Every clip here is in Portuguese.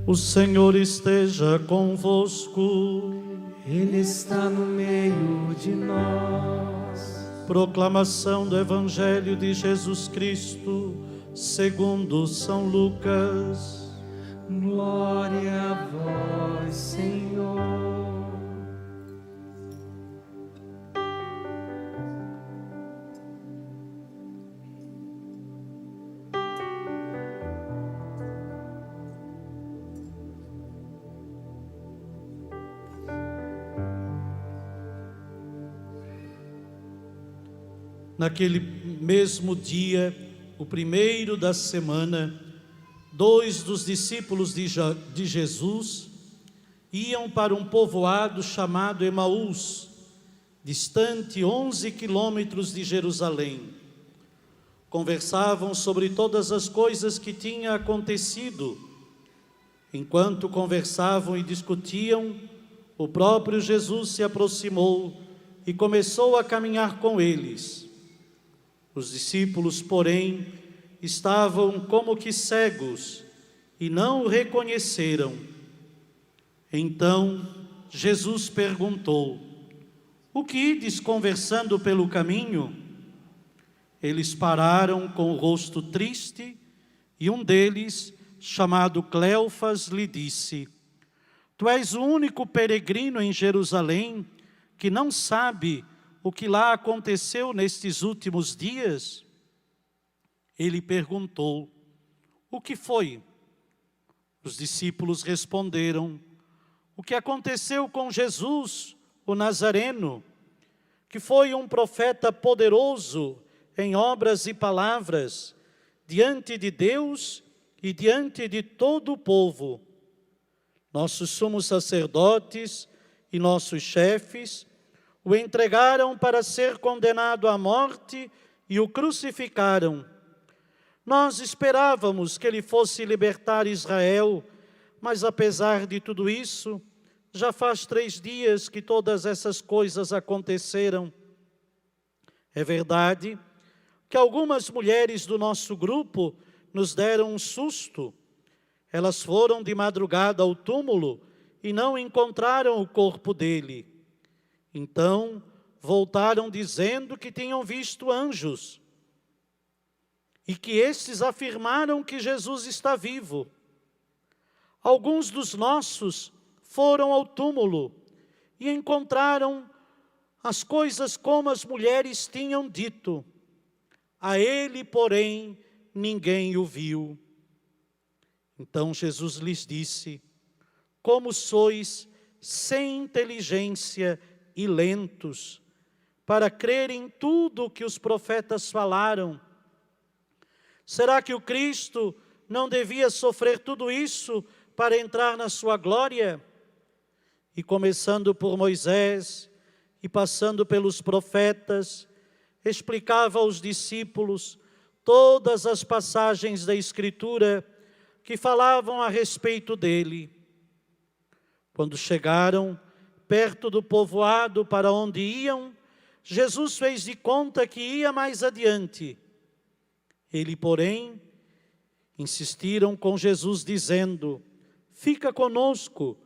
O Senhor esteja convosco. Ele está no meio de nós. Proclamação do Evangelho de Jesus Cristo, segundo São Lucas. Glória a vós, Senhor. Naquele mesmo dia, o primeiro da semana, 2 dos discípulos de Jesus iam para um povoado chamado Emaús, distante 11 quilômetros de Jerusalém. Conversavam sobre todas as coisas que tinham acontecido. Enquanto conversavam e discutiam, o próprio Jesus se aproximou e começou a caminhar com eles. Os discípulos, porém, estavam como que cegos e não o reconheceram. Então Jesus perguntou: o que ides conversando pelo caminho? Eles pararam com o rosto triste e um deles, chamado Cleofas, lhe disse: tu és o único peregrino em Jerusalém que não sabe o que lá aconteceu nestes últimos dias? Ele perguntou: o que foi? Os discípulos responderam: o que aconteceu com Jesus, o Nazareno, que foi um profeta poderoso em obras e palavras, diante de Deus e diante de todo o povo. Nossos sumos sacerdotes e nossos chefes o entregaram para ser condenado à morte e o crucificaram. Nós esperávamos que ele fosse libertar Israel, mas apesar de tudo isso, já faz 3 dias que todas essas coisas aconteceram. É verdade que algumas mulheres do nosso grupo nos deram um susto. Elas foram de madrugada ao túmulo e não encontraram o corpo dele. Então voltaram dizendo que tinham visto anjos e que estes afirmaram que Jesus está vivo. Alguns dos nossos foram ao túmulo e encontraram as coisas como as mulheres tinham dito. A ele, porém, ninguém o viu. Então Jesus lhes disse: como sois sem inteligência e lentos para crer em tudo o que os profetas falaram. Será que o Cristo não devia sofrer tudo isso para entrar na sua glória? E começando por Moisés e passando pelos profetas, explicava aos discípulos todas as passagens da Escritura que falavam a respeito dele. Quando chegaram perto do povoado para onde iam, Jesus fez de conta que ia mais adiante. Ele, porém, insistiram com Jesus dizendo: fica conosco,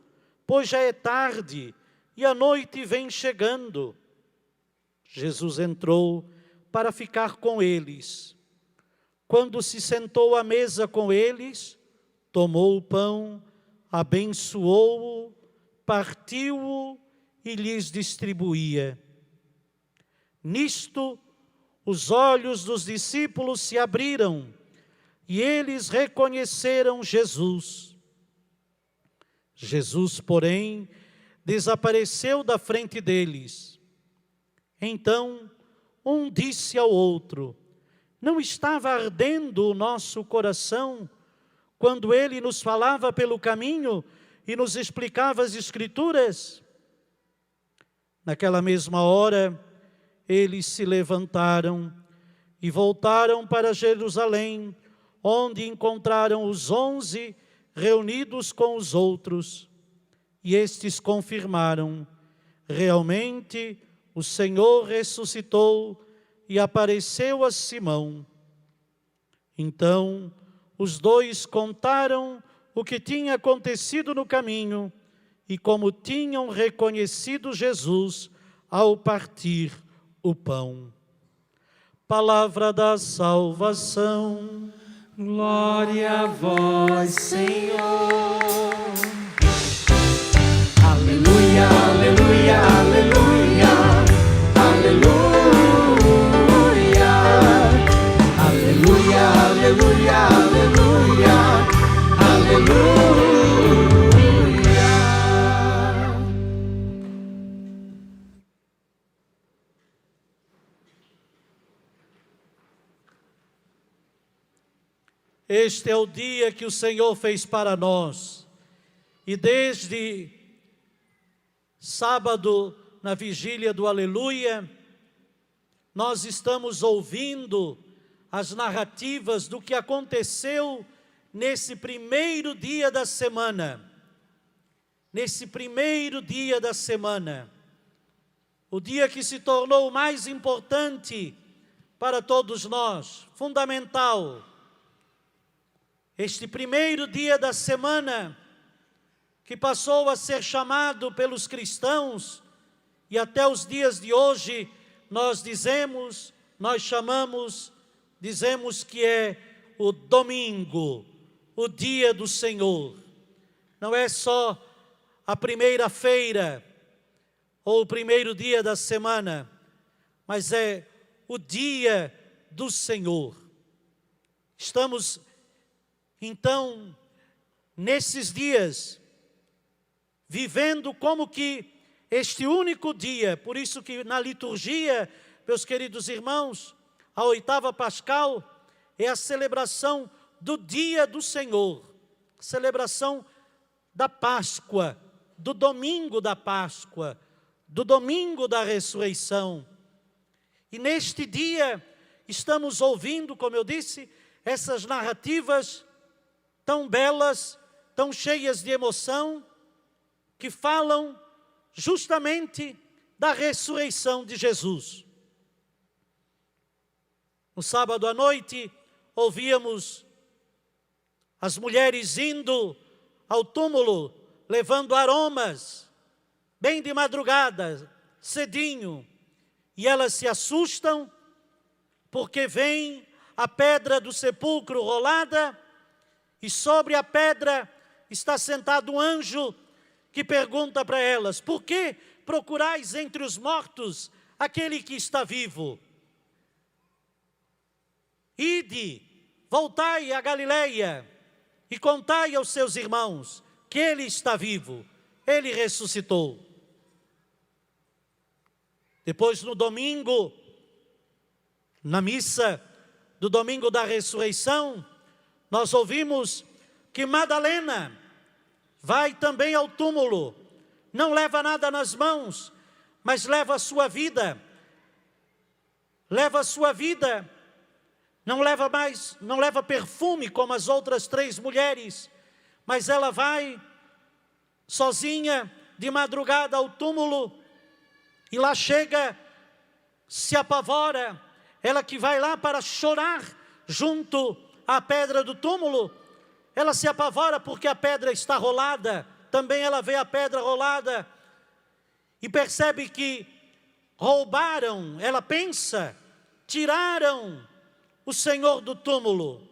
pois já é tarde e a noite vem chegando. Jesus entrou para ficar com eles. Quando se sentou à mesa com eles, tomou o pão, abençoou-o, partiu-o e lhes distribuía. Nisto, os olhos dos discípulos se abriram e eles reconheceram Jesus. Jesus, porém, desapareceu da frente deles. Então, um disse ao outro: não estava ardendo o nosso coração quando ele nos falava pelo caminho e nos explicava as Escrituras? Naquela mesma hora, eles se levantaram e voltaram para Jerusalém, onde encontraram os 11 reunidos com os outros. E estes confirmaram: realmente o Senhor ressuscitou e apareceu a Simão. Então os 2 contaram o que tinha acontecido no caminho e como tinham reconhecido Jesus ao partir o pão. Palavra da salvação. Glória a vós, Senhor. Aleluia, aleluia, aleluia, aleluia, aleluia, aleluia, aleluia, aleluia. Este é o dia que o Senhor fez para nós. E desde sábado, na vigília do Aleluia, nós estamos ouvindo as narrativas do que aconteceu nesse primeiro dia da semana. Nesse primeiro dia da semana. O dia que se tornou o mais importante para todos nós, fundamental. Este primeiro dia da semana, que passou a ser chamado pelos cristãos, e até os dias de hoje dizemos que é o domingo, o dia do Senhor. Não é só a primeira-feira, ou o primeiro dia da semana, mas é o dia do Senhor. Estamos então, nesses dias, vivendo como que este único dia, por isso que na liturgia, meus queridos irmãos, a oitava pascal é a celebração do dia do Senhor, celebração da Páscoa, do domingo da Páscoa, do domingo da ressurreição. E neste dia, estamos ouvindo, como eu disse, essas narrativas tão belas, tão cheias de emoção, que falam justamente da ressurreição de Jesus. No sábado à noite, ouvíamos as mulheres indo ao túmulo, levando aromas, bem de madrugada, cedinho, e elas se assustam, porque vem a pedra do sepulcro rolada, e sobre a pedra está sentado um anjo que pergunta para elas: por que procurais entre os mortos aquele que está vivo? Ide, voltai a Galileia e contai aos seus irmãos que ele está vivo, ele ressuscitou. Depois, no domingo, na missa do domingo da ressurreição, nós ouvimos que Madalena vai também ao túmulo, não leva nada nas mãos, mas leva a sua vida. Leva a sua vida, não leva perfume como as outras 3 mulheres, mas ela vai sozinha de madrugada ao túmulo e lá chega, se apavora, ela que vai lá para chorar junto à pedra do túmulo, ela se apavora porque a pedra está rolada, também ela vê a pedra rolada e percebe que roubaram, ela pensa, tiraram o Senhor do túmulo,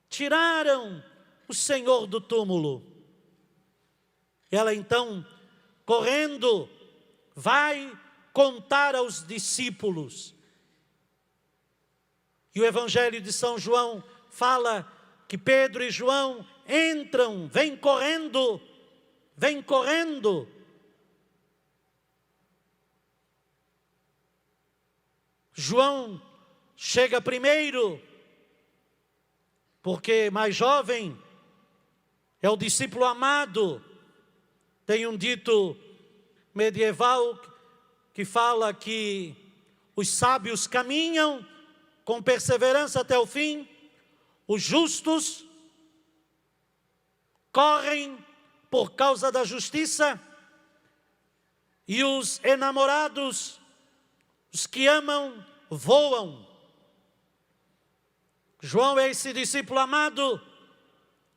tiraram o Senhor do túmulo. Ela então, correndo, vai contar aos discípulos. E o Evangelho de São João fala que Pedro e João entram, vêm correndo. João chega primeiro, porque mais jovem, é o discípulo amado. Tem um dito medieval que fala que os sábios caminham com perseverança até o fim, os justos correm por causa da justiça, e os enamorados, os que amam, voam. João é esse discípulo amado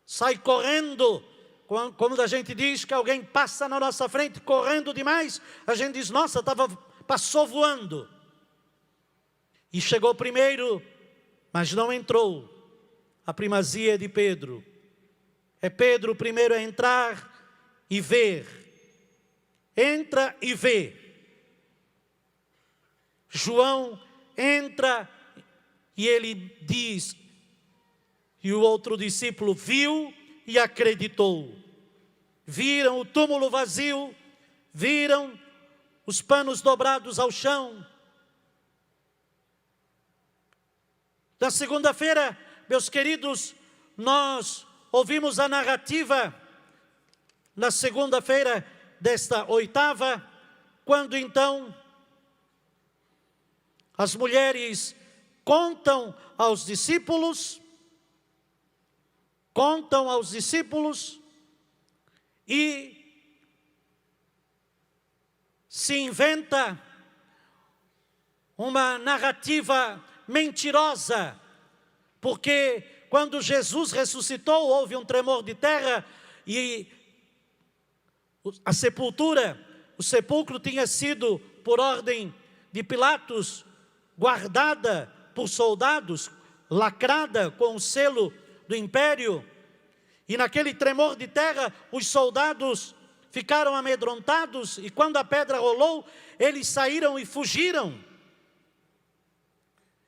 sai correndo. Quando a gente diz que alguém passa na nossa frente correndo demais, a gente diz, nossa, passou voando. E chegou primeiro, mas não entrou. A primazia é de Pedro. É Pedro o primeiro a entrar e ver. Entra e vê. João entra e ele diz, e o outro discípulo viu e acreditou. Viram o túmulo vazio, viram os panos dobrados ao chão. Na segunda-feira, meus queridos, nós ouvimos a narrativa, na segunda-feira desta oitava, quando então as mulheres contam aos discípulos e se inventa uma narrativa mentirosa, porque quando Jesus ressuscitou, houve um tremor de terra e a sepultura, o sepulcro tinha sido, por ordem de Pilatos, guardada por soldados, lacrada com o selo do império, e naquele tremor de terra, os soldados ficaram amedrontados, e quando a pedra rolou, eles saíram e fugiram,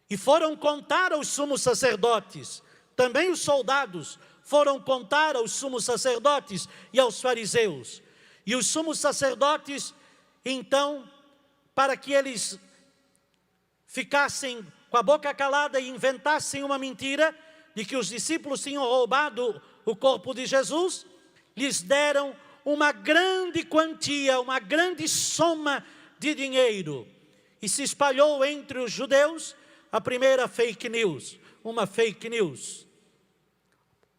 e foram contar aos sumos sacerdotes. Também os soldados foram contar aos sumos sacerdotes e aos fariseus, e os sumos sacerdotes, então, para que eles ficassem com a boca calada e inventassem uma mentira de que os discípulos tinham roubado o corpo de Jesus, lhes deram uma grande quantia, uma grande soma de dinheiro. E se espalhou entre os judeus a primeira fake news, uma fake news,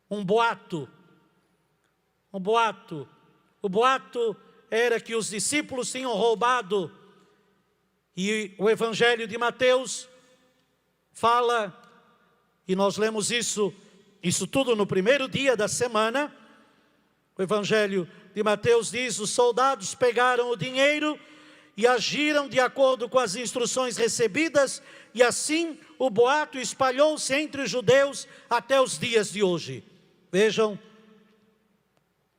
um boato. O boato era que os discípulos tinham roubado. E o Evangelho de Mateus fala, e nós lemos isso tudo no primeiro dia da semana. O Evangelho de Mateus diz, os soldados pegaram o dinheiro e agiram de acordo com as instruções recebidas, e assim o boato espalhou-se entre os judeus até os dias de hoje. Vejam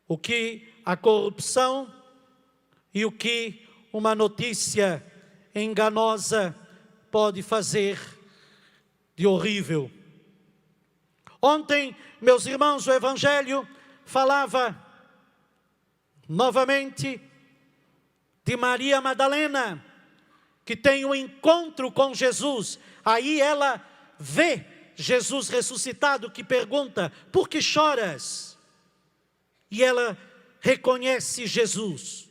o que a corrupção e o que uma notícia enganosa pode fazer de horrível. Ontem, meus irmãos, o Evangelho falava novamente de Maria Madalena, que tem um encontro com Jesus. Aí ela vê Jesus ressuscitado, que pergunta, por que choras? E ela reconhece Jesus.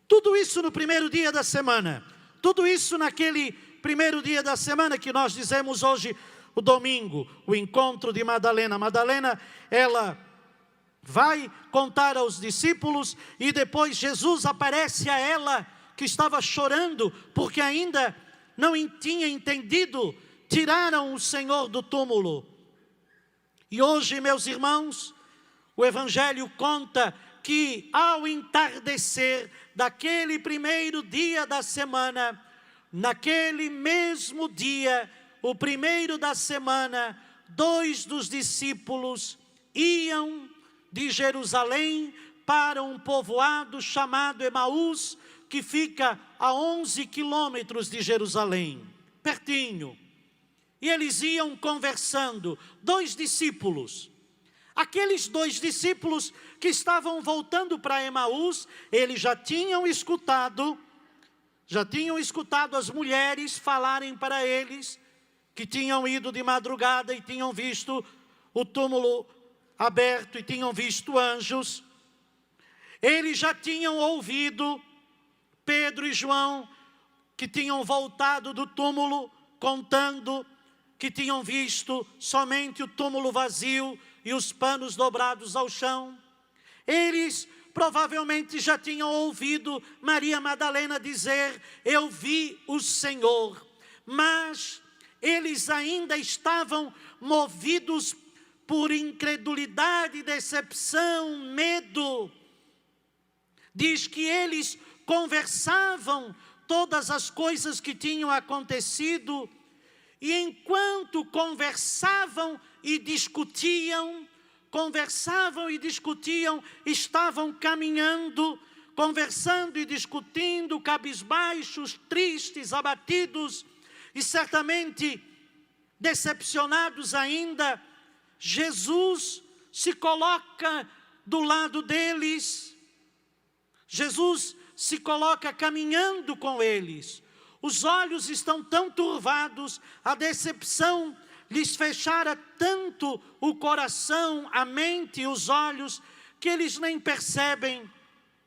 Tudo isso no primeiro dia da semana. Tudo isso naquele primeiro dia da semana que nós dizemos hoje, o domingo, o encontro de Madalena. Madalena, ela vai contar aos discípulos e depois Jesus aparece a ela, que estava chorando, porque ainda não tinha entendido, tiraram o Senhor do túmulo. E hoje, meus irmãos, o Evangelho conta que ao entardecer daquele primeiro dia da semana, naquele mesmo dia, o primeiro da semana, 2 dos discípulos iam de Jerusalém para um povoado chamado Emaús, que fica a 11 quilômetros de Jerusalém, pertinho. E eles iam conversando, 2 discípulos. Aqueles 2 discípulos que estavam voltando para Emaús, eles já tinham escutado as mulheres falarem para eles que tinham ido de madrugada e tinham visto o túmulo aberto e tinham visto anjos. Eles já tinham ouvido Pedro e João, que tinham voltado do túmulo, contando que tinham visto somente o túmulo vazio e os panos dobrados ao chão. Eles provavelmente já tinham ouvido Maria Madalena dizer, eu vi o Senhor. Mas eles ainda estavam movidos por incredulidade, decepção, medo. Diz que eles conversavam todas as coisas que tinham acontecido, e enquanto conversavam e discutiam, estavam caminhando, conversando e discutindo, cabisbaixos, tristes, abatidos e certamente decepcionados ainda. Jesus se coloca do lado deles, Jesus se coloca caminhando com eles. Os olhos estão tão turvados, a decepção lhes fechara tanto o coração, a mente e os olhos, que eles nem percebem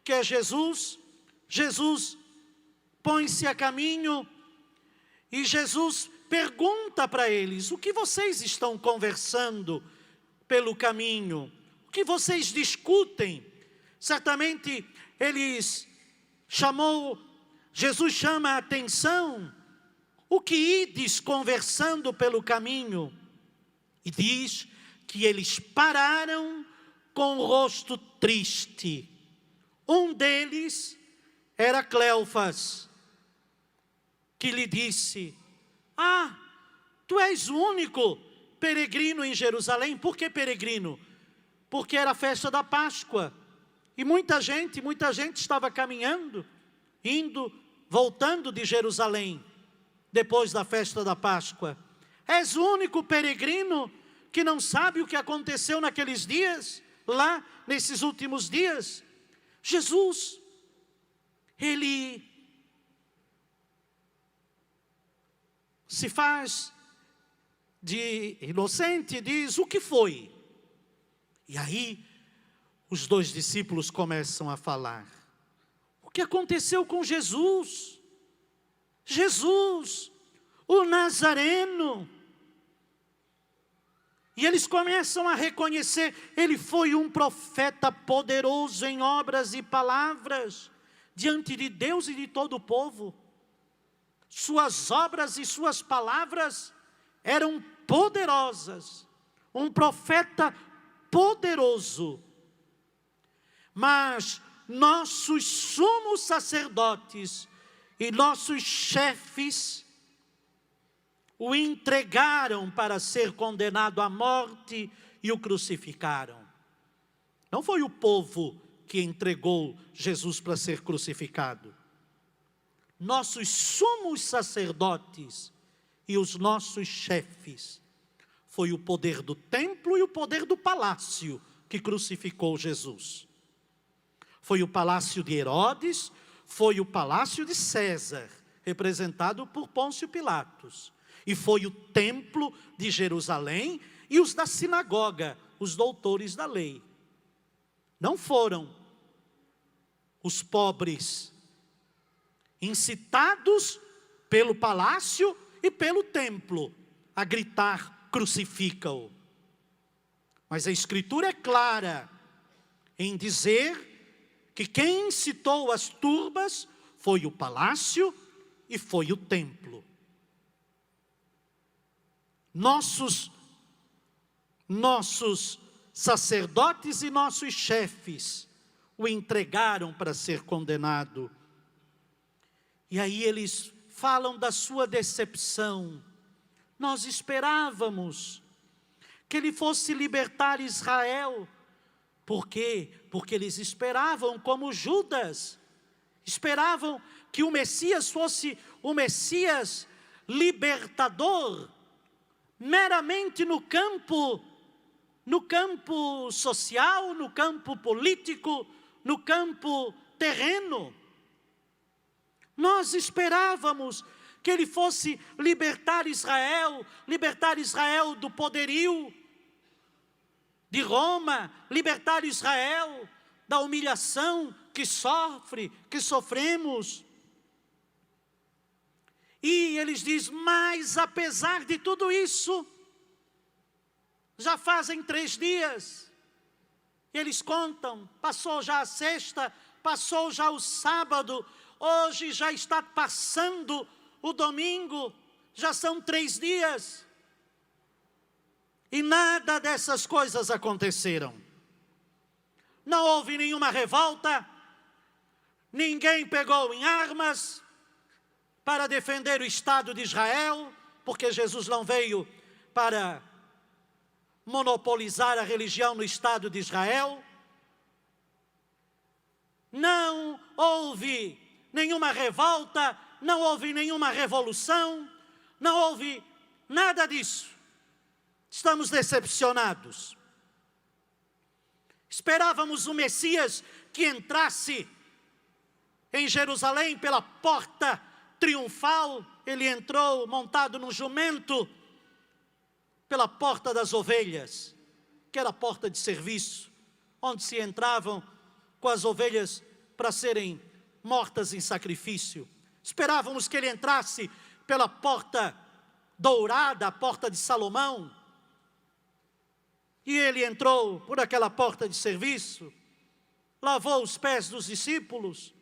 que é Jesus. Jesus põe-se a caminho e Jesus pergunta para eles: o que vocês estão conversando pelo caminho? O que vocês discutem? Certamente Jesus chama a atenção: o que ides conversando pelo caminho? E diz que eles pararam com o rosto triste. Um deles era Cleofas, que lhe disse: tu és o único peregrino em Jerusalém. Por que peregrino? Porque era a festa da Páscoa. E muita gente estava caminhando, indo, voltando de Jerusalém, depois da festa da Páscoa. És o único peregrino que não sabe o que aconteceu naqueles dias, lá nesses últimos dias? Jesus, ele se faz de inocente e diz: o que foi? E aí os dois discípulos começam a falar. O que aconteceu com Jesus? Jesus, o Nazareno. E eles começam a reconhecer: ele foi um profeta poderoso em obras e palavras, diante de Deus e de todo o povo. Suas obras e suas palavras eram poderosas. Um profeta poderoso. Mas nossos sumos sacerdotes e nossos chefes o entregaram para ser condenado à morte e o crucificaram. Não foi o povo que entregou Jesus para ser crucificado. Nossos sumos sacerdotes e os nossos chefes. Foi o poder do templo e o poder do palácio que crucificou Jesus. Foi o palácio de Herodes, foi o palácio de César, representado por Pôncio Pilatos. E foi o templo de Jerusalém e os da sinagoga, os doutores da lei. Não foram os pobres, incitados pelo palácio e pelo templo, a gritar: crucifica-o. Mas a Escritura é clara em dizer que quem incitou as turbas foi o palácio e foi o templo. Nossos sacerdotes e nossos chefes o entregaram para ser condenado. E aí eles falam da sua decepção. Nós esperávamos que ele fosse libertar Israel. Por quê? Porque eles esperavam, como Judas, esperavam que o Messias fosse o Messias libertador, meramente no campo social, no campo político, no campo terreno. Nós esperávamos que ele fosse libertar Israel do poderio de Roma, libertar Israel da humilhação que sofremos. E eles dizem: mas apesar de tudo isso, já fazem 3 dias. E eles contam: passou já a sexta, passou já o sábado, hoje já está passando o domingo, já são 3 dias. E nada dessas coisas aconteceram. Não houve nenhuma revolta, ninguém pegou em armas para defender o Estado de Israel, porque Jesus não veio para monopolizar a religião no Estado de Israel. Não houve nenhuma revolta, não houve nenhuma revolução, não houve nada disso. Estamos decepcionados. Esperávamos o Messias que entrasse em Jerusalém pela porta triunfal. Ele entrou montado num jumento pela porta das ovelhas, que era a porta de serviço, onde se entravam com as ovelhas para serem mortas em sacrifício. Esperávamos que ele entrasse pela porta dourada, a porta de Salomão. E ele entrou por aquela porta de serviço, lavou os pés dos discípulos.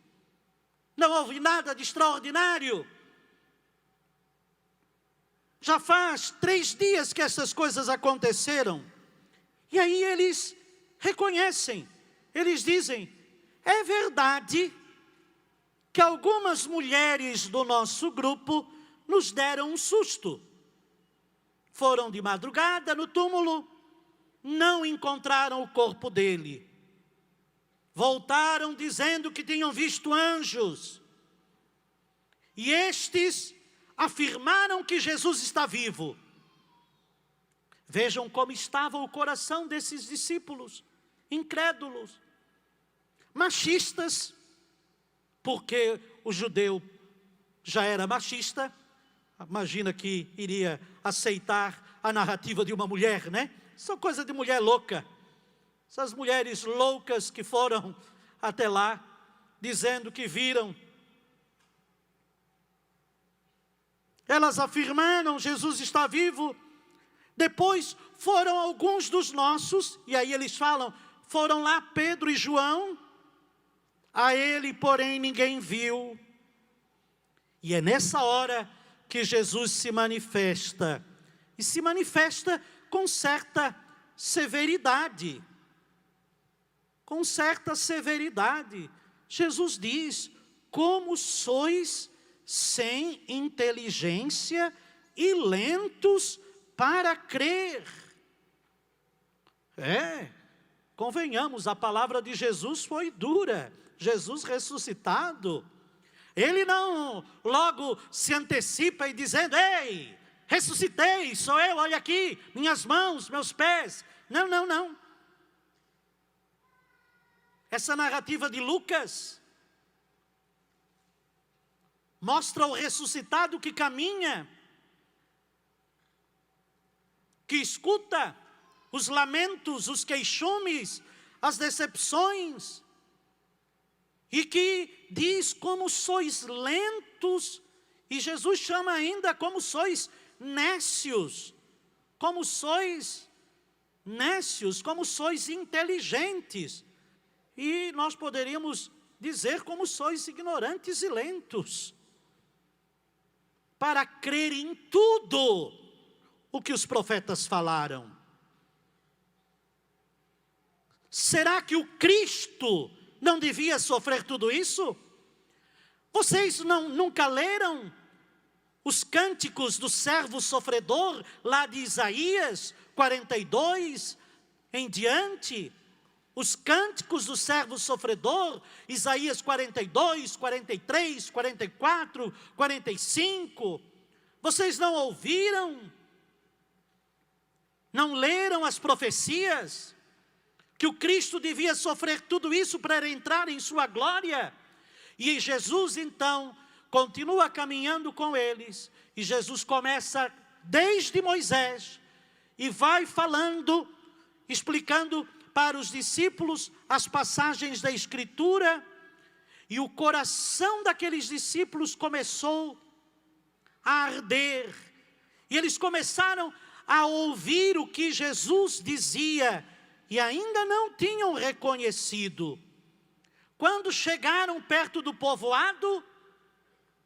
Não houve nada de extraordinário. Já faz 3 dias que essas coisas aconteceram. E aí eles reconhecem, eles dizem: é verdade que algumas mulheres do nosso grupo nos deram um susto. Foram de madrugada no túmulo, não encontraram o corpo dele. Voltaram dizendo que tinham visto anjos. E estes afirmaram que Jesus está vivo. Vejam como estava o coração desses discípulos, incrédulos, machistas, porque o judeu já era machista. Imagina que iria aceitar a narrativa de uma mulher, né? Isso é coisa de mulher louca. Essas mulheres loucas que foram até lá, dizendo que viram. Elas afirmaram: Jesus está vivo. Depois foram alguns dos nossos, e aí eles falam, foram lá Pedro e João. A ele, porém, ninguém viu. E é nessa hora que Jesus se manifesta. E se manifesta com certa severidade. Com certa severidade. Jesus diz: como sois sem inteligência e lentos para crer. Convenhamos, a palavra de Jesus foi dura. Jesus ressuscitado, ele não logo se antecipa e dizendo: ei, ressuscitei, sou eu, olha aqui, minhas mãos, meus pés. Não, não, não. Essa narrativa de Lucas mostra o ressuscitado que caminha, que escuta os lamentos, os queixumes, as decepções, e que diz: como sois lentos, e Jesus chama ainda como sois nécios, como sois nécios, como sois inteligentes, e nós poderíamos dizer como sois ignorantes e lentos, para crer em tudo o que os profetas falaram. Será que o Cristo não devia sofrer tudo isso? Vocês nunca leram os cânticos do servo sofredor, lá de Isaías 42 em diante? Os cânticos do servo sofredor, Isaías 42, 43, 44, 45. Vocês não ouviram? Não leram as profecias? Que o Cristo devia sofrer tudo isso para entrar em sua glória? E Jesus então continua caminhando com eles. E Jesus começa desde Moisés e vai falando, explicando para os discípulos as passagens da Escritura. E o coração daqueles discípulos começou a arder. E eles começaram a ouvir o que Jesus dizia e ainda não tinham reconhecido. Quando chegaram perto do povoado,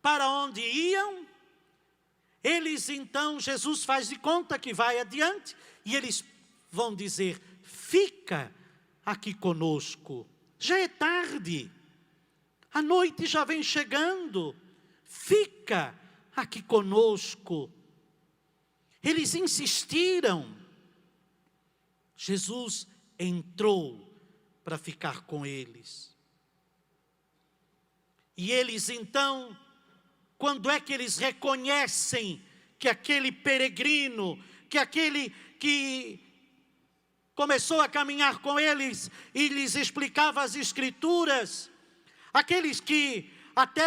para onde iam, eles então, Jesus faz de conta que vai adiante, e eles vão dizer: fica aqui conosco, já é tarde, a noite já vem chegando, fica aqui conosco. Eles insistiram. Jesus entrou para ficar com eles. E eles então, quando é que eles reconhecem que aquele peregrino, que aquele que começou a caminhar com eles e lhes explicava as Escrituras, aqueles que até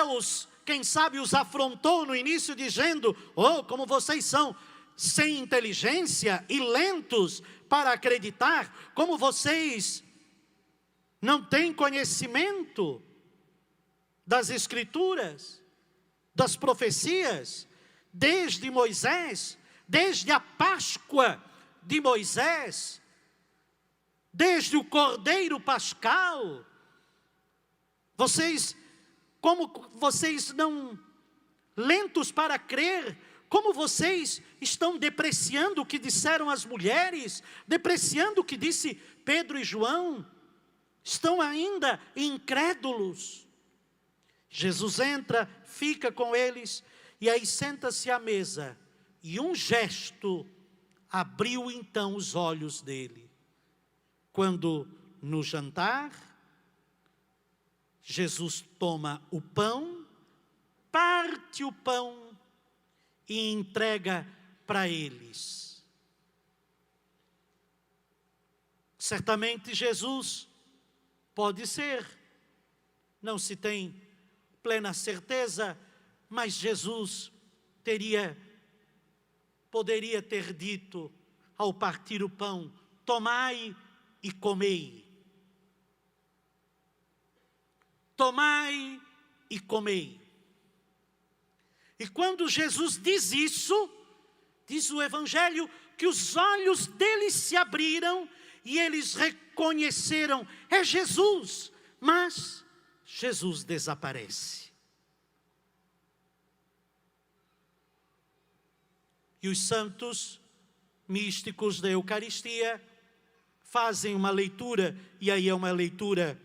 quem sabe os afrontou no início dizendo: oh, como vocês são sem inteligência e lentos para acreditar, como vocês não têm conhecimento das Escrituras, das profecias, desde Moisés, desde a Páscoa de Moisés, desde o Cordeiro Pascal. Como vocês não lentos para crer, como vocês estão depreciando o que disseram as mulheres, depreciando o que disse Pedro e João, estão ainda incrédulos. Jesus entra, fica com eles, e aí senta-se à mesa, e um gesto abriu então os olhos dele. Quando no jantar, Jesus toma o pão, parte o pão e entrega para eles. Certamente Jesus, pode ser, não se tem plena certeza, mas Jesus poderia ter dito ao partir o pão: tomai e comei. Tomai e comei. E quando Jesus diz isso, diz o Evangelho que os olhos deles se abriram e eles reconheceram: é Jesus. Mas Jesus desaparece. E os santos místicos da Eucaristia fazem uma leitura, e aí é uma leitura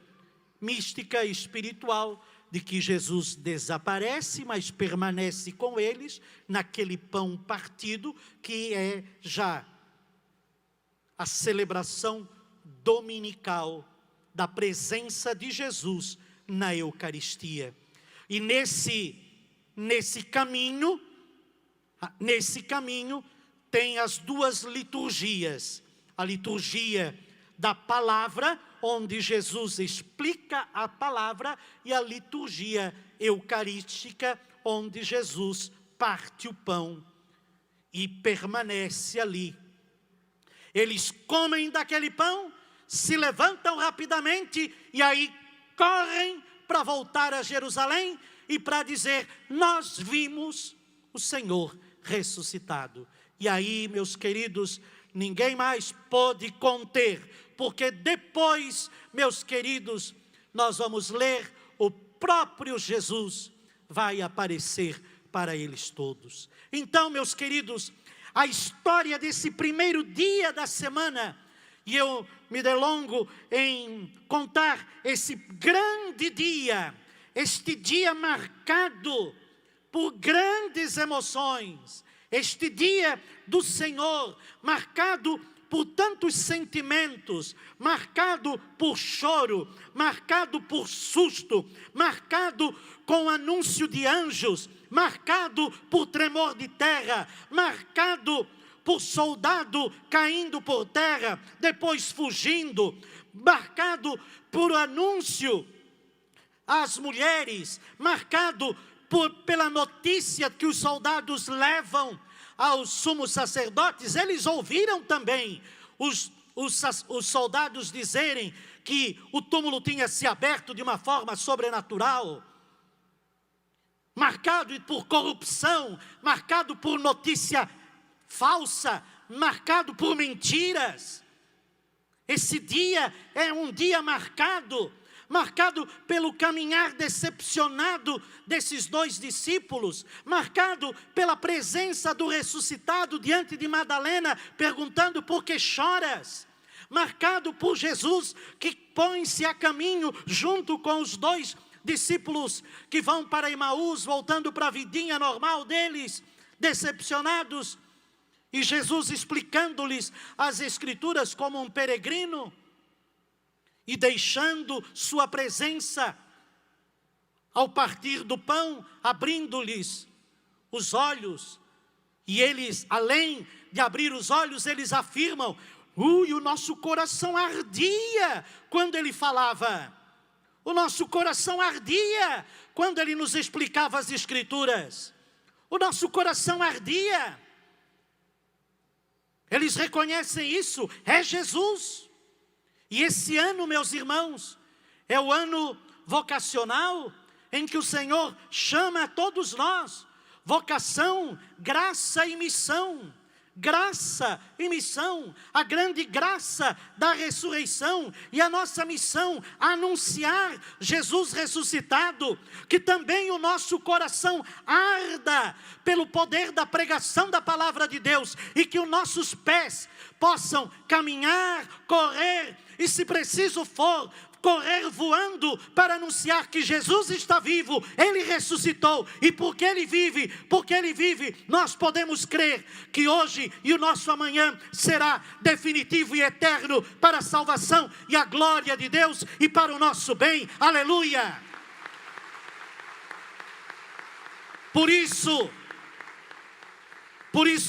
mística e espiritual, de que Jesus desaparece, mas permanece com eles naquele pão partido, que é já a celebração dominical da presença de Jesus na Eucaristia. E nesse caminho tem as duas liturgias: a liturgia da palavra, onde Jesus explica a palavra, e a liturgia eucarística, onde Jesus parte o pão e permanece ali. Eles comem daquele pão, se levantam rapidamente e aí correm para voltar a Jerusalém e para dizer: nós vimos o Senhor ressuscitado. E aí, meus queridos, ninguém mais pôde conter, porque depois, meus queridos, nós vamos ler, o próprio Jesus vai aparecer para eles todos. Então, meus queridos, a história desse primeiro dia da semana, e eu me delongo em contar esse grande dia, este dia marcado por grandes emoções, este dia do Senhor, marcado por tantos sentimentos, marcado por choro, marcado por susto, marcado com anúncio de anjos, marcado por tremor de terra, marcado por soldado caindo por terra, depois fugindo, marcado por anúncio às mulheres, marcado pela notícia que os soldados levam aos sumos sacerdotes. Eles ouviram também os soldados dizerem que o túmulo tinha se aberto de uma forma sobrenatural, marcado por corrupção, marcado por notícia falsa, marcado por mentiras. Esse dia é um dia marcado marcado pelo caminhar decepcionado desses 2 discípulos, marcado pela presença do ressuscitado diante de Madalena, perguntando: por que choras? Marcado por Jesus, que põe-se a caminho junto com os 2 discípulos que vão para Emaús, voltando para a vidinha normal deles, decepcionados, e Jesus explicando-lhes as Escrituras como um peregrino, e deixando sua presença ao partir do pão, abrindo-lhes os olhos. E eles, além de abrir os olhos, eles afirmam: o nosso coração ardia quando ele falava. O nosso coração ardia quando ele nos explicava as Escrituras. O nosso coração ardia. Eles reconhecem isso, é Jesus. E esse ano, meus irmãos, é o ano vocacional em que o Senhor chama a todos nós. Vocação, graça e missão. Graça e missão, a grande graça da ressurreição e a nossa missão, anunciar Jesus ressuscitado, que também o nosso coração arda pelo poder da pregação da palavra de Deus e que os nossos pés possam caminhar, correr e, se preciso for, correr voando para anunciar que Jesus está vivo, Ele ressuscitou, e porque Ele vive, nós podemos crer que hoje e o nosso amanhã será definitivo e eterno para a salvação e a glória de Deus e para o nosso bem. Aleluia! Por isso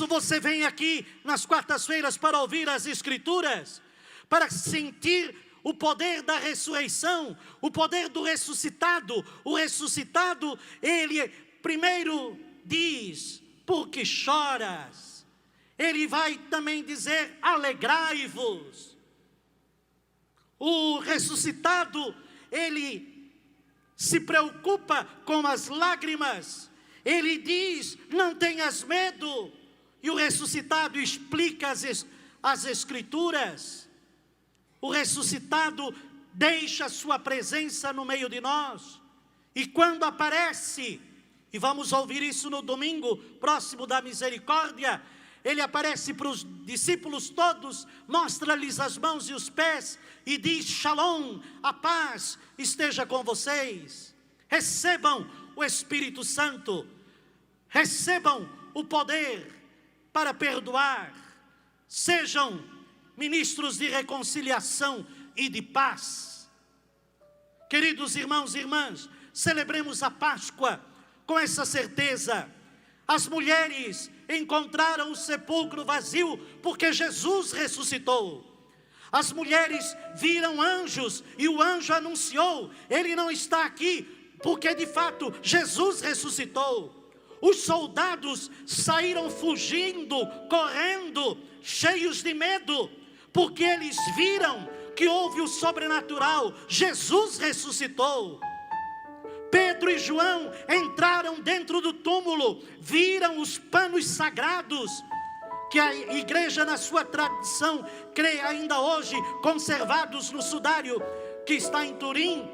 você vem aqui nas quartas-feiras para ouvir as Escrituras, para sentir o poder da ressurreição, o poder do ressuscitado. O ressuscitado, ele primeiro diz: por que choras? Ele vai também dizer: alegrai-vos. O ressuscitado, ele se preocupa com as lágrimas. Ele diz: não tenhas medo. E o ressuscitado explica as Escrituras. O ressuscitado deixa sua presença no meio de nós. E quando aparece, e vamos ouvir isso no domingo próximo da misericórdia, ele aparece para os discípulos todos, mostra-lhes as mãos e os pés e diz: Shalom, a paz esteja com vocês. Recebam o Espírito Santo, recebam o poder para perdoar, sejam ministros de reconciliação e de paz. Queridos irmãos e irmãs, celebremos a Páscoa com essa certeza. As mulheres encontraram o sepulcro vazio porque Jesus ressuscitou. As mulheres viram anjos e o anjo anunciou: ele não está aqui, porque de fato Jesus ressuscitou. Os soldados saíram fugindo, correndo, cheios de medo, porque eles viram que houve o sobrenatural. Jesus ressuscitou. Pedro e João entraram dentro do túmulo, viram os panos sagrados, que a igreja na sua tradição crê ainda hoje, conservados no sudário que está em Turim.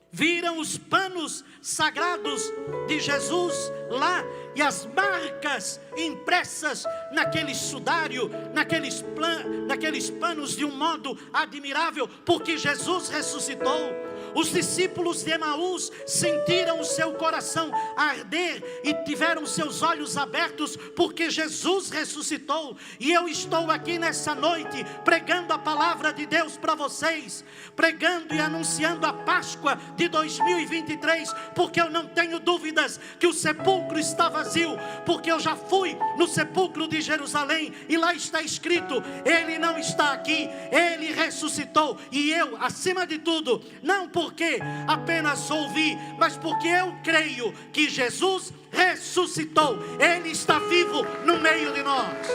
Viram os panos sagrados de Jesus lá e as marcas impressas naquele sudário, naqueles panos de um modo admirável, porque Jesus ressuscitou. Os discípulos de Emaús sentiram o seu coração arder e tiveram seus olhos abertos porque Jesus ressuscitou. E eu estou aqui nessa noite pregando a palavra de Deus para vocês, pregando e anunciando a Páscoa de 2023, porque eu não tenho dúvidas que o sepulcro está vazio, porque eu já fui no sepulcro de Jerusalém e lá está escrito: Ele não está aqui, Ele ressuscitou. E eu, acima de tudo, não porque apenas ouvi, mas porque eu creio que Jesus ressuscitou. Ele está vivo no meio de nós.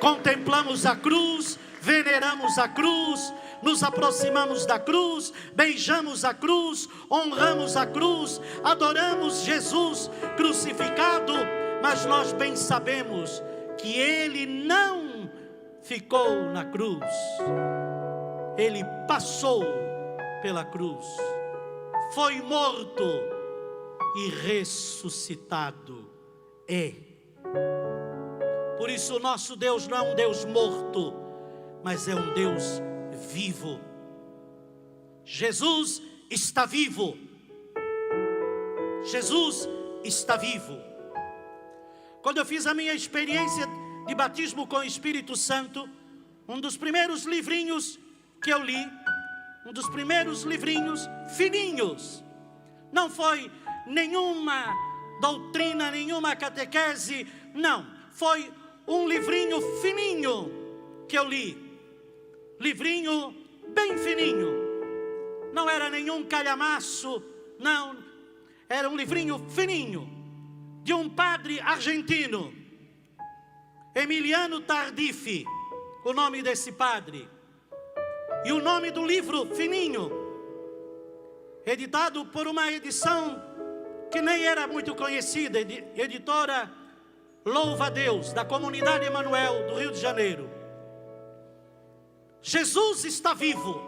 Contemplamos a cruz, veneramos a cruz, nos aproximamos da cruz, beijamos a cruz, honramos a cruz, adoramos Jesus crucificado, mas nós bem sabemos que Ele não ficou na cruz. Ele passou pela cruz, foi morto e ressuscitado. Por isso o nosso Deus não é um Deus morto, mas é um Deus vivo. Jesus está vivo. Jesus está vivo. Quando eu fiz a minha experiência de batismo com o Espírito Santo, um dos primeiros livrinhos que eu li, um dos primeiros livrinhos fininhos, não foi nenhuma doutrina, nenhuma catequese, não, foi um livrinho fininho que eu li, livrinho bem fininho, não era nenhum calhamaço, não, era um livrinho fininho, de um padre argentino, Emiliano Tardiffi, o nome desse padre, e o nome do livro fininho, editado por uma edição que nem era muito conhecida, editora Louva a Deus, da Comunidade Emanuel do Rio de Janeiro. Jesus está vivo,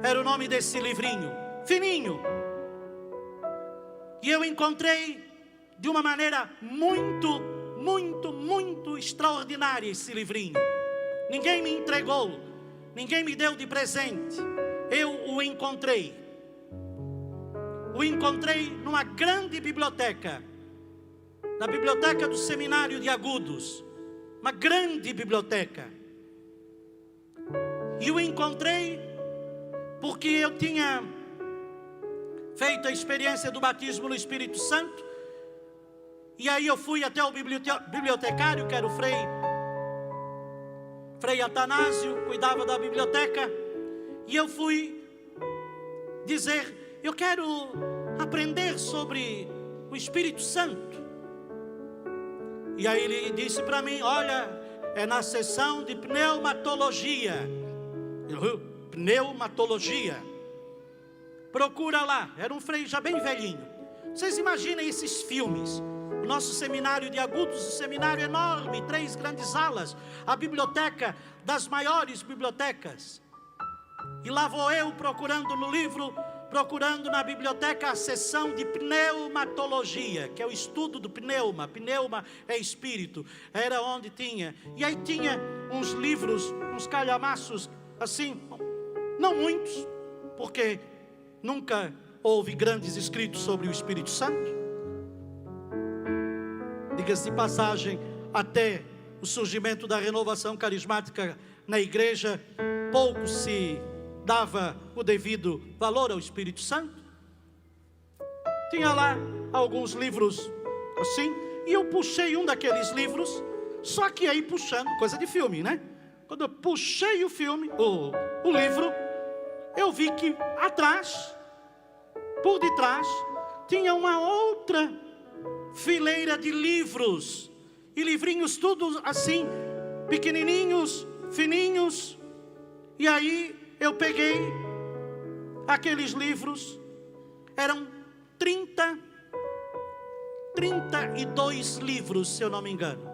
era o nome desse livrinho, fininho. E eu encontrei de uma maneira muito extraordinária esse livrinho. Ninguém me entregou, ninguém me deu de presente. Eu o encontrei. O encontrei numa grande biblioteca, na biblioteca do Seminário de Agudos, uma grande biblioteca. E o encontrei porque eu tinha feito a experiência do batismo no Espírito Santo, e aí eu fui até o bibliotecário, que era o Frei Atanásio, cuidava da biblioteca, e eu fui dizer, eu quero aprender sobre o Espírito Santo. E aí ele disse para mim, olha, é na seção de pneumatologia. Pneumatologia. Procura lá, era um frei já bem velhinho. Vocês imaginem esses filmes. O nosso seminário de Agudos, um seminário enorme, 3 grandes alas, a biblioteca das maiores bibliotecas. E lá vou eu procurando no livro, procurando na biblioteca a seção de pneumatologia, que é o estudo do pneuma. Pneuma é espírito, era onde tinha. E aí tinha uns livros, uns calhamaços assim, não muitos, porque nunca houve grandes escritos sobre o Espírito Santo. Diga-se de passagem, até o surgimento da renovação carismática na igreja, pouco se dava o devido valor ao Espírito Santo. Tinha lá alguns livros assim, e eu puxei um daqueles livros, só que aí puxando, coisa de filme, né? Quando eu puxei o filme, o livro, eu vi que atrás, por detrás, tinha uma outra fileira de livros, e livrinhos tudo assim, pequenininhos, fininhos. E aí eu peguei aqueles livros, eram 32 livros, se eu não me engano,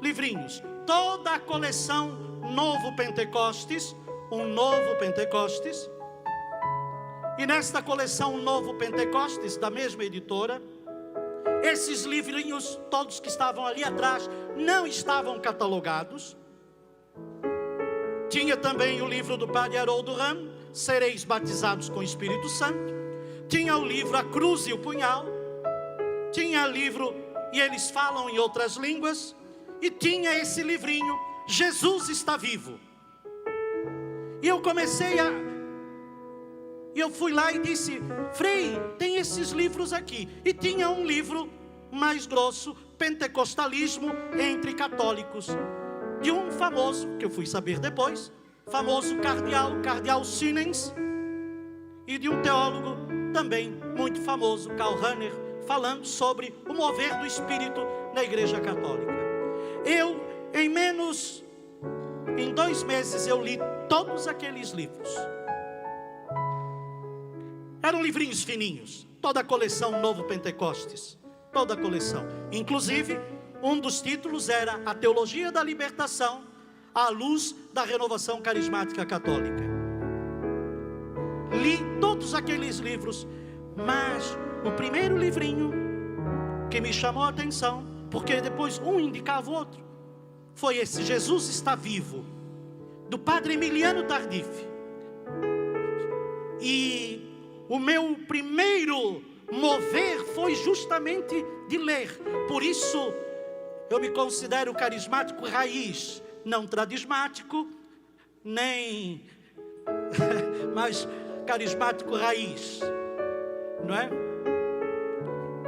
livrinhos, toda a coleção Novo Pentecostes, um Novo Pentecostes. E nesta coleção Novo Pentecostes, da mesma editora, esses livrinhos, todos que estavam ali atrás, não estavam catalogados. Tinha também o livro do Padre Haroldo Ramos, Sereis Batizados com o Espírito Santo. Tinha o livro A Cruz e o Punhal. Tinha o livro E Eles Falam em Outras Línguas. E tinha esse livrinho, Jesus Está Vivo. E eu eu fui lá e disse, Frei, tem esses livros aqui. E tinha um livro mais grosso, Pentecostalismo entre Católicos, de um famoso, que eu fui saber depois, famoso cardeal Sinens, e de um teólogo também muito famoso, Karl Rahner, falando sobre o mover do Espírito na Igreja Católica. Em 2 meses eu li todos aqueles livros. Eram livrinhos fininhos, toda a coleção Novo Pentecostes, toda a coleção. Inclusive, Um dos títulos era A Teologia da Libertação à Luz da Renovação Carismática Católica. Li todos aqueles livros, mas o primeiro livrinho que me chamou a atenção, porque depois um indicava o outro, foi esse, Jesus Está Vivo, do Padre Emiliano Tardif. E o meu primeiro mover foi justamente de ler. Por isso eu me considero carismático raiz, não tradismático, nem mas carismático raiz, não é?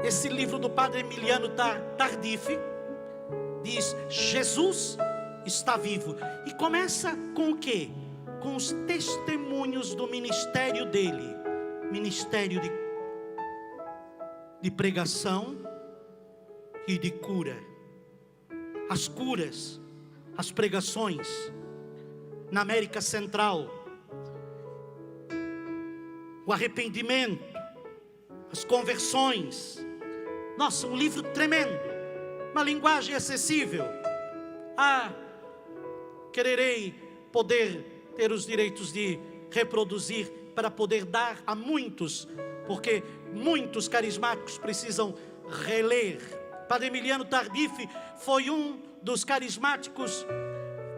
Esse livro do Padre Emiliano Tardif diz: Jesus está vivo. E começa com o quê? Com os testemunhos do ministério dele. Ministério de pregação e de cura. As curas, as pregações na América Central, o arrependimento, as conversões. Nossa, um livro tremendo, uma linguagem acessível. Quererei poder ter os direitos de reproduzir para poder dar a muitos, porque muitos carismáticos precisam reler. Padre Emiliano Tardif foi um dos carismáticos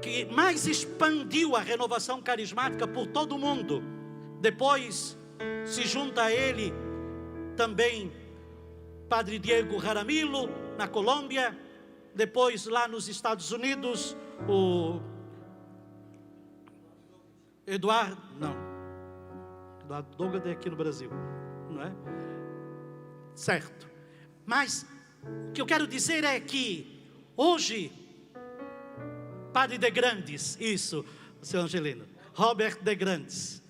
que mais expandiu a renovação carismática por todo o mundo. Depois se junta a ele também Padre Diego Jaramillo, na Colômbia. Depois lá nos Estados Unidos, o Eduardo Douglas é aqui no Brasil, não é? Certo. Mas o que eu quero dizer é que hoje, Padre de Grandes, isso, seu Angelino, Robert de Grandes,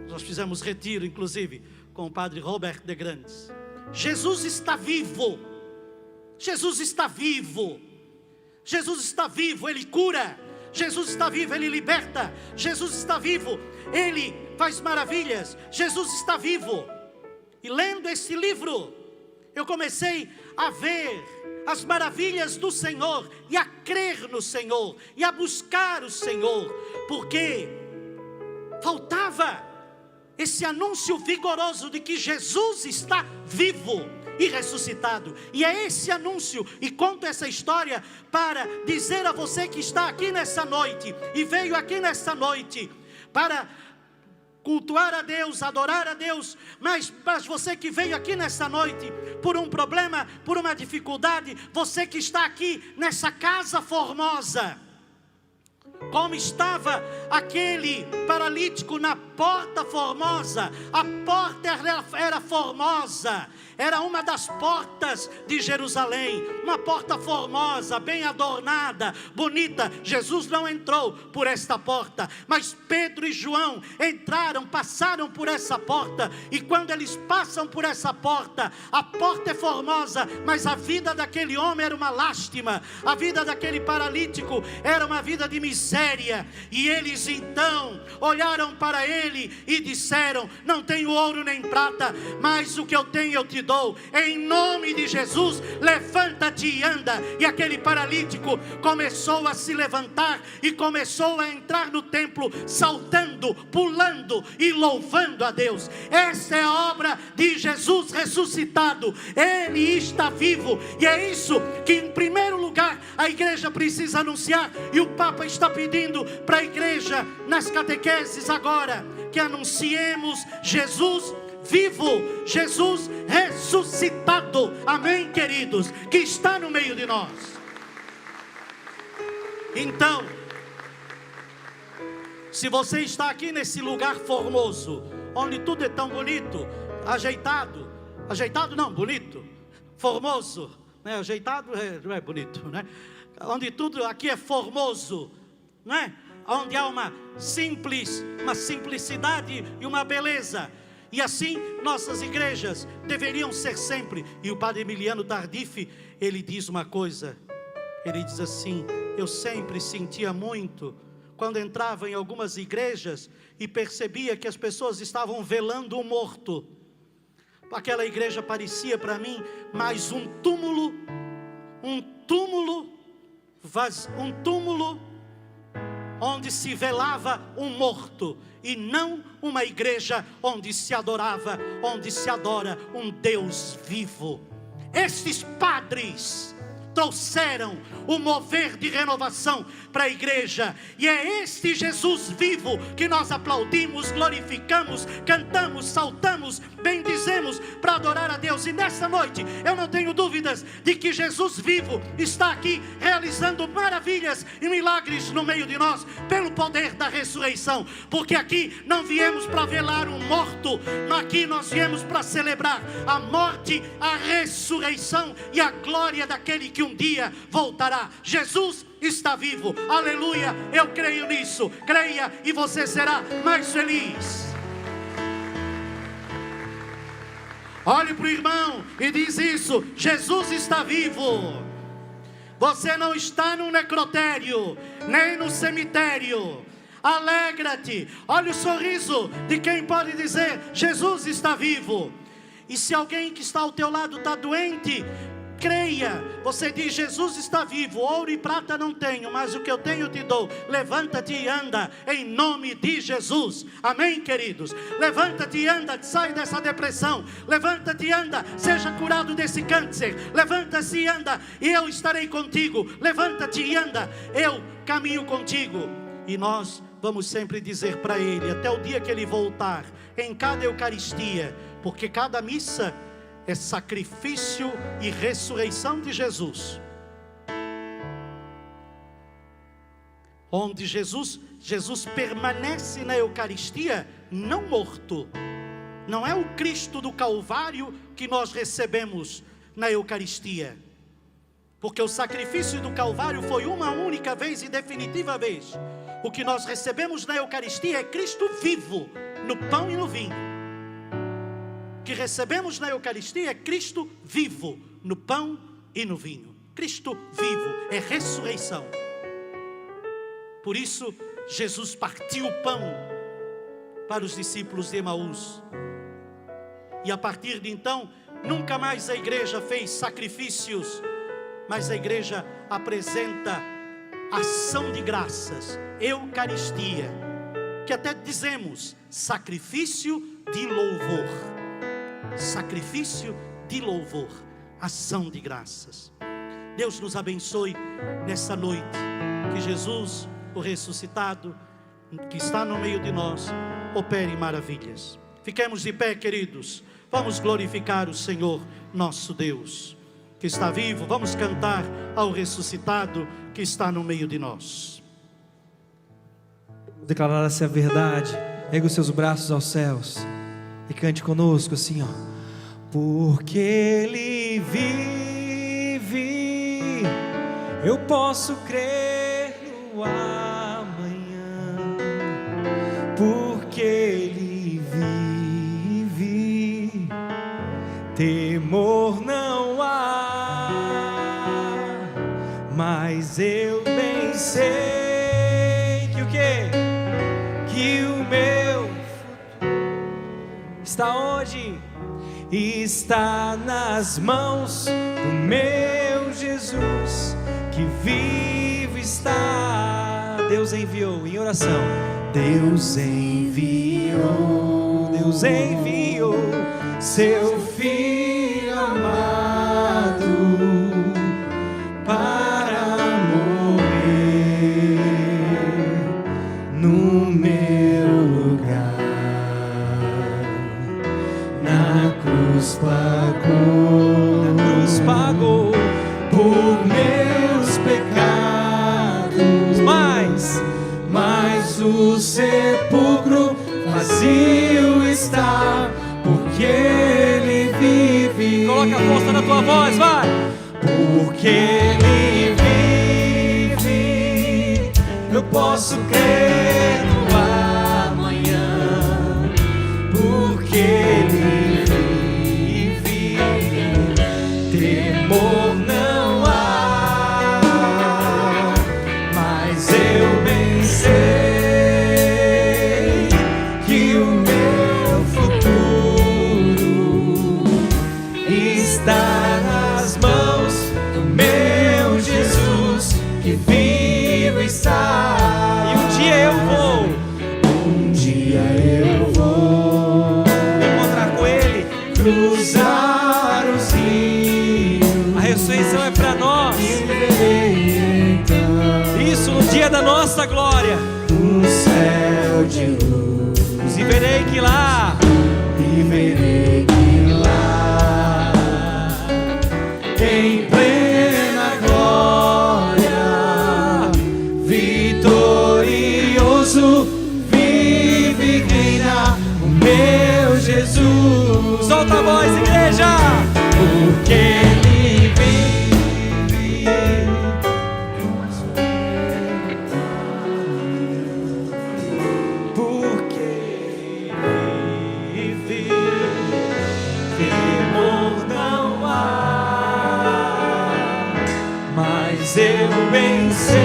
nós fizemos retiro inclusive com o Padre Robert de Grandes. Jesus está vivo. Jesus está vivo. Jesus está vivo, Ele cura. Jesus está vivo, Ele liberta. Jesus está vivo, Ele faz maravilhas. Jesus está vivo. E lendo esse livro, eu comecei a ver as maravilhas do Senhor, e a crer no Senhor, e a buscar o Senhor, porque faltava esse anúncio vigoroso de que Jesus está vivo e ressuscitado. E é esse anúncio, e conto essa história para dizer a você que está aqui nessa noite, e veio aqui nessa noite para cultuar a Deus, adorar a Deus, mas você que veio aqui nessa noite por um problema, por uma dificuldade, você que está aqui nessa casa formosa, como estava aquele paralítico na porta formosa. A porta era formosa, era uma das portas de Jerusalém, uma porta formosa, bem adornada, bonita. Jesus não entrou por esta porta, mas Pedro e João entraram, passaram por essa porta. E quando eles passam por essa porta, a porta é formosa, mas a vida daquele homem era uma lástima, a vida daquele paralítico era uma vida de miséria. E eles então olharam para ele e disseram: não tenho ouro nem prata, mas o que eu tenho eu te dou. Em nome de Jesus, levanta-te e anda. E aquele paralítico começou a se levantar e começou a entrar no templo, saltando, pulando e louvando a Deus. Essa é a obra de Jesus ressuscitado. Ele está vivo, e é isso que em primeiro lugar a igreja precisa anunciar. E o Papa está pedindo para a igreja nas catequeses agora, que anunciemos Jesus vivo, Jesus ressuscitado. Amém, queridos, que está no meio de nós. Então, se você está aqui nesse lugar formoso, onde tudo é tão bonito, ajeitado não, bonito, formoso, né? Ajeitado não é bonito, né? Onde tudo aqui é formoso, não é? Onde há uma simplicidade e uma beleza. E assim nossas igrejas deveriam ser sempre. E o Padre Emiliano Tardif, ele diz uma coisa, ele diz assim: eu sempre sentia muito quando entrava em algumas igrejas e percebia que as pessoas estavam velando um morto. Aquela igreja parecia para mim mais um túmulo um túmulo onde se velava um morto, e não uma igreja onde se adorava, onde se adora um Deus vivo. Estes padres trouxeram o mover de renovação para a igreja, e é este Jesus vivo que nós aplaudimos, glorificamos, cantamos, saltamos, bendizemos para adorar a Deus. E nessa noite eu não tenho dúvidas de que Jesus vivo está aqui realizando maravilhas e milagres no meio de nós, pelo poder da ressurreição, porque aqui não viemos para velar um morto, aqui nós viemos para celebrar a morte, a ressurreição e a glória daquele que um dia voltará. Jesus está vivo, aleluia, eu creio nisso. Creia e você será mais feliz. Olhe para o irmão e diz isso: Jesus está vivo. Você não está no necrotério, nem no cemitério. Alegra-te, olha o sorriso de quem pode dizer: Jesus está vivo. E se alguém que está ao teu lado está doente, creia, você diz: Jesus está vivo, ouro e prata não tenho, mas o que eu tenho te dou. Levanta-te e anda, em nome de Jesus. Amém, queridos? Levanta-te e anda, sai dessa depressão. Levanta-te e anda, seja curado desse câncer. Levanta-se e anda, e eu estarei contigo. Levanta-te e anda, eu caminho contigo. E nós vamos sempre dizer para Ele, até o dia que Ele voltar, em cada Eucaristia, porque cada missa é sacrifício e ressurreição de Jesus, onde Jesus permanece na Eucaristia não morto. Não é o Cristo do Calvário que nós recebemos na Eucaristia, porque o sacrifício do Calvário foi uma única vez e definitiva vez. O que nós recebemos na Eucaristia é Cristo vivo, no pão e no vinho. O que recebemos na Eucaristia é Cristo vivo, no pão e no vinho. Cristo vivo é ressurreição. Por isso, Jesus partiu o pão para os discípulos de Emaús. E a partir de então, nunca mais a igreja fez sacrifícios, mas a igreja apresenta ação de graças, Eucaristia, que até dizemos sacrifício de louvor. Sacrifício de louvor, ação de graças. Deus nos abençoe nessa noite, que Jesus, o ressuscitado, que está no meio de nós, opere maravilhas. Fiquemos de pé, queridos, vamos glorificar o Senhor nosso Deus, que está vivo. Vamos cantar ao ressuscitado que está no meio de nós. Vou declarar essa verdade. Erga os seus braços aos céus e cante conosco assim, ó. Porque Ele vive, eu posso crer no amanhã. Porque Ele vive, temor não há. Mas eu bem sei que o quê? Que o meu futuro está onde? Está nas mãos do meu Jesus, que vivo está. Deus enviou em oração. Deus enviou seu Filho amado para morrer no meu lugar. Na cruz pagou por meus pecados, mas o sepulcro vazio está, porque Ele vive. Coloca a força na tua voz, vai! Porque Ele vive, eu posso crer no amanhã. Porque Ele vive, temor não há. Mas eu bem sei que o meu futuro está nas mãos do meu céu de luz, e verei que lá, em plena glória, vitorioso, vive e reina o meu Jesus. Solta a voz, igreja! Porque Ele vive, porque vive, temor não há, mas eu bem sei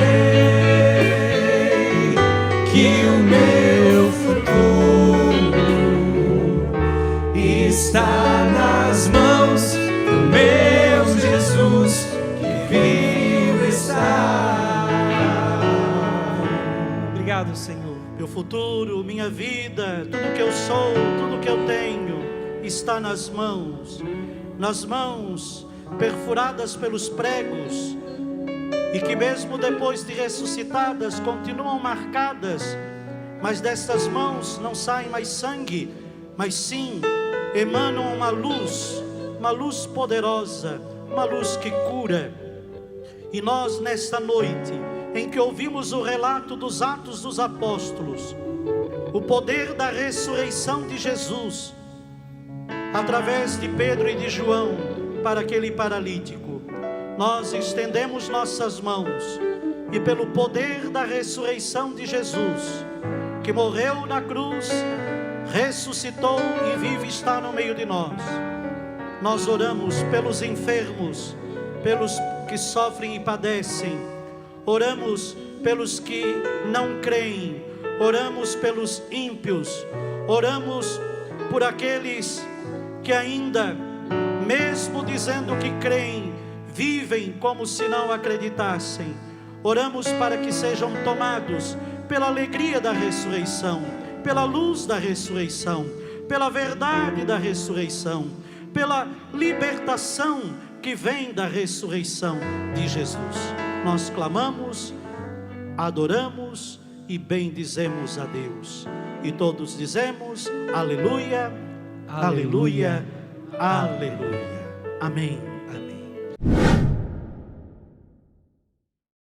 que o meu futuro está nas mãos do meu Jesus que vivo está. Obrigado, Senhor. Meu futuro, minha vida, tudo que eu sou, tudo que eu tenho, está nas mãos perfuradas pelos pregos, e que mesmo depois de ressuscitadas, continuam marcadas, mas dessas mãos não sai mais sangue, mas sim emanam uma luz poderosa, uma luz que cura. E nós, nesta noite, em que ouvimos o relato dos Atos dos Apóstolos, o poder da ressurreição de Jesus, através de Pedro e de João, para aquele paralítico, nós estendemos nossas mãos, e pelo poder da ressurreição de Jesus, que morreu na cruz, ressuscitou e vive está no meio de nós, nós oramos pelos enfermos, pelos que sofrem e padecem, oramos pelos que não creem, oramos pelos ímpios, oramos por aqueles que ainda, mesmo dizendo que creem, vivem como se não acreditassem. Oramos para que sejam tomados pela alegria da ressurreição, pela luz da ressurreição, pela verdade da ressurreição, pela libertação que vem da ressurreição de Jesus. Nós clamamos, adoramos e bendizemos a Deus. E todos dizemos: aleluia, aleluia, aleluia. Amém. Amém.